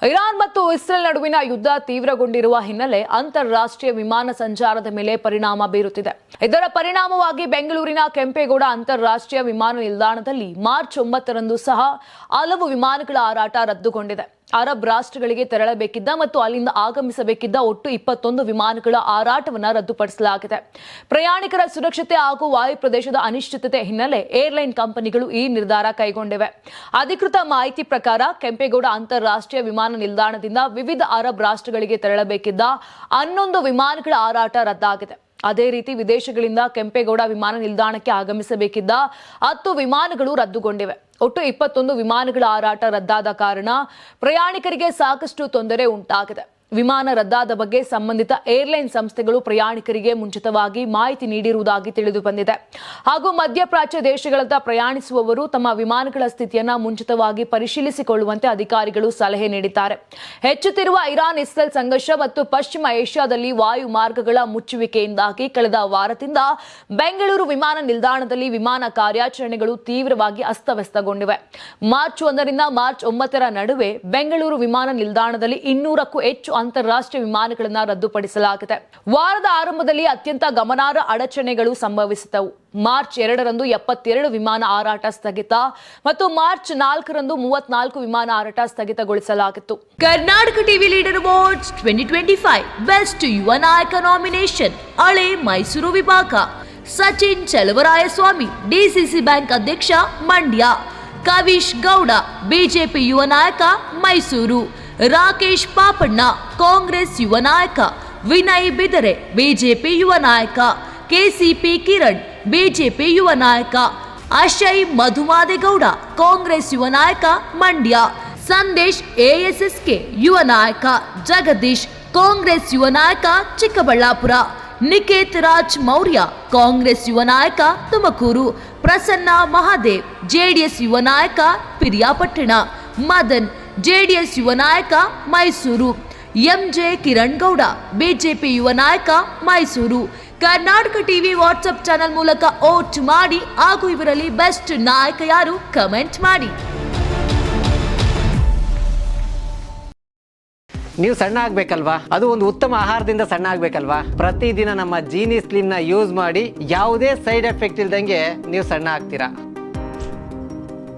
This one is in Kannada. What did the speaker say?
ಇರಾನ್ ಮತ್ತು ಇಸ್ರೇಲ್ ನಡುವಿನ ಯುದ್ಧ ತೀವ್ರಗೊಂಡಿರುವ ಹಿನ್ನೆಲೆ ಅಂತಾರಾಷ್ಟ್ರೀಯ ವಿಮಾನ ಸಂಚಾರದ ಮೇಲೆ ಪರಿಣಾಮ ಬೀರುತ್ತಿದೆ. ಇದರ ಪರಿಣಾಮವಾಗಿ ಬೆಂಗಳೂರಿನ ಕೆಂಪೇಗೌಡ ಅಂತಾರಾಷ್ಟ್ರೀಯ ವಿಮಾನ ನಿಲ್ದಾಣದಲ್ಲಿ ಮಾರ್ಚ್ 9ರಂದು ಸಹ ಹಲವು ವಿಮಾನಗಳ ಹಾರಾಟ ರದ್ದುಗೊಂಡಿದೆ. ಅರಬ್ ರಾಷ್ಟ್ರಗಳಿಗೆ ತೆರಳಬೇಕಿದ್ದ ಮತ್ತು ಅಲ್ಲಿಂದ ಆಗಮಿಸಬೇಕಿದ್ದ ಒಟ್ಟು 21 ವಿಮಾನಗಳ ಹಾರಾಟವನ್ನು ರದ್ದುಪಡಿಸಲಾಗಿದೆ. ಪ್ರಯಾಣಿಕರ ಸುರಕ್ಷತೆ ಹಾಗೂ ವಾಯು ಪ್ರದೇಶದ ಅನಿಶ್ಚಿತತೆ ಹಿನ್ನೆಲೆ ಏರ್ಲೈನ್ ಕಂಪನಿಗಳು ಈ ನಿರ್ಧಾರ ಕೈಗೊಂಡಿವೆ. ಅಧಿಕೃತ ಮಾಹಿತಿ ಪ್ರಕಾರ ಕೆಂಪೇಗೌಡ ಅಂತಾರಾಷ್ಟ್ರೀಯ ವಿಮಾನ ನಿಲ್ದಾಣದಿಂದ ವಿವಿಧ ಅರಬ್ ರಾಷ್ಟ್ರಗಳಿಗೆ ತೆರಳಬೇಕಿದ್ದ 11 ವಿಮಾನಗಳ ಹಾರಾಟ ರದ್ದಾಗಿದೆ. ಅದೇ ರೀತಿ ವಿದೇಶಗಳಿಂದ ಕೆಂಪೇಗೌಡ ವಿಮಾನ ನಿಲ್ದಾಣಕ್ಕೆ ಆಗಮಿಸಬೇಕಿದ್ದ 10 ವಿಮಾನಗಳು ರದ್ದುಗೊಂಡಿವೆ. ಒಟ್ಟು 21 ವಿಮಾನಗಳ ಹಾರಾಟ ರದ್ದಾದ ಕಾರಣ ಪ್ರಯಾಣಿಕರಿಗೆ ಸಾಕಷ್ಟು ತೊಂದರೆ ಉಂಟಾಗಿದೆ. ವಿಮಾನ ರದ್ದಾದ ಬಗ್ಗೆ ಸಂಬಂಧಿತ ಏರ್ಲೈನ್ ಸಂಸ್ಥೆಗಳು ಪ್ರಯಾಣಿಕರಿಗೆ ಮುಂಚಿತವಾಗಿ ಮಾಹಿತಿ ನೀಡಿರುವುದಾಗಿ ತಿಳಿದು ಬಂದಿದೆ. ಹಾಗೂ ಮಧ್ಯಪ್ರಾಚ್ಯ ದೇಶಗಳತ್ತ ಪ್ರಯಾಣಿಸುವವರು ತಮ್ಮ ವಿಮಾನಗಳ ಸ್ಥಿತಿಯನ್ನು ಮುಂಚಿತವಾಗಿ ಪರಿಶೀಲಿಸಿಕೊಳ್ಳುವಂತೆ ಅಧಿಕಾರಿಗಳು ಸಲಹೆ ನೀಡಿದ್ದಾರೆ. ಹೆಚ್ಚುತ್ತಿರುವ ಇರಾನ್ ಇಸ್ರೇಲ್ ಸಂಘರ್ಷ ಮತ್ತು ಪಶ್ಚಿಮ ಏಷ್ಯಾದಲ್ಲಿ ವಾಯು ಮಾರ್ಗಗಳ ಮುಚ್ಚುವಿಕೆಯಿಂದಾಗಿ ಕಳೆದ ವಾರದಿಂದ ಬೆಂಗಳೂರು ವಿಮಾನ ನಿಲ್ದಾಣದಲ್ಲಿ ವಿಮಾನ ಕಾರ್ಯಾಚರಣೆಗಳು ತೀವ್ರವಾಗಿ ಅಸ್ತವ್ಯಸ್ತಗೊಂಡಿವೆ. ಮಾರ್ಚ್ 1ರಿಂದ ಮಾರ್ಚ್ 9ರ ನಡುವೆ ಬೆಂಗಳೂರು ವಿಮಾನ ನಿಲ್ದಾಣದಲ್ಲಿ 200ಕ್ಕೂ ಹೆಚ್ಚು ಅಂತಾರಾಷ್ಟ್ರೀಯ ವಿಮಾನಗಳನ್ನು ರದ್ದುಪಡಿಸಲಾಗಿದೆ. ವಾರದ ಆರಂಭದಲ್ಲಿ ಅತ್ಯಂತ ಗಮನಾರ್ಹ ಅಡಚಣೆಗಳು ಸಂಭವಿಸಿದವು. ಮಾರ್ಚ್ 2ರಂದು 72 ವಿಮಾನ ಹಾರಾಟ ಸ್ಥಗಿತ ಮತ್ತು ಮಾರ್ಚ್ 4ರಂದು 34 ವಿಮಾನ ಹಾರಾಟ ಸ್ಥಗಿತಗೊಳಿಸಲಾಗಿತ್ತು. Karnataka TV leader awards 2025 best ಯುವ ನಾಯಕ ನಾಮಿನೇಷನ್ ಹಳೆ ಮೈಸೂರು ವಿಭಾಗ. ಸಚಿನ್ ಚಲವರಾಯಸ್ವಾಮಿ ಡಿಸಿಸಿ ಬ್ಯಾಂಕ್ ಅಧ್ಯಕ್ಷ ಮಂಡ್ಯ. ಕವಿಶ್ ಗೌಡ ಬಿಜೆಪಿ ಯುವ ನಾಯಕ ಮೈಸೂರು. ರಾಕೇಶ್ ಪಾಪಣ್ಣ ಕಾಂಗ್ರೆಸ್ ಯುವ ನಾಯಕ. ವಿನಯ್ ಬಿದರೆ ಬಿಜೆಪಿ ಯುವ ನಾಯಕ. ಕೆಸಿಪಿ ಕಿರಣ್ ಬಿಜೆಪಿ ಯುವ ನಾಯಕ. ಅಶಯ್ ಮಧುಮಾದೇಗೌಡ ಕಾಂಗ್ರೆಸ್ ಯುವ ನಾಯಕ ಮಂಡ್ಯ. ಸಂದೇಶ್ ಎಎಸ್ಎಸ್ಕೆ ಯುವ ನಾಯಕ. ಜಗದೀಶ್ ಕಾಂಗ್ರೆಸ್ ಯುವ ನಾಯಕ ಚಿಕ್ಕಬಳ್ಳಾಪುರ. ನಿಕೇತ್ ರಾಜ್ ಮೌರ್ಯ ಕಾಂಗ್ರೆಸ್ ಯುವ ನಾಯಕ ತುಮಕೂರು. ಪ್ರಸನ್ನ ಮಹಾದೇವ್ ಜೆಡಿಎಸ್ ಯುವ ನಾಯಕ ಪಿರಿಯಾಪಟ್ಟಣ. ಮದನ್ ಜೆಡಿಎಸ್ ಯುವ ನಾಯಕ ಮೈಸೂರು. ಎಂಜೆ ಕಿರಣ್ ಗೌಡ ಬಿಜೆಪಿ ಯುವ ನಾಯಕ Mysuru. Karnataka TV WhatsApp channel ಮೂಲಕ ವೋಟ್ ಮಾಡಿ ಹಾಗೂ ಇವರಲ್ಲಿ ಬೆಸ್ಟ್ ನಾಯಕ ಯಾರು ಕಮೆಂಟ್ ಮಾಡಿ. ನೀವು ಸಣ್ಣ ಆಗ್ಬೇಕಲ್ವಾ? ಅದು ಒಂದು ಉತ್ತಮ ಆಹಾರದಿಂದ ಸಣ್ಣ ಆಗ್ಬೇಕಲ್ವಾ? ಪ್ರತಿದಿನ ನಮ್ಮ ಜೀನಿ ಸ್ಲಿಮ್ ನ ಯೂಸ್ ಮಾಡಿ ಯಾವುದೇ ಸೈಡ್ ಎಫೆಕ್ಟ್ ಇಲ್ದಂಗೆ ನೀವು ಸಣ್ಣ ಆಗ್ತೀರಾ.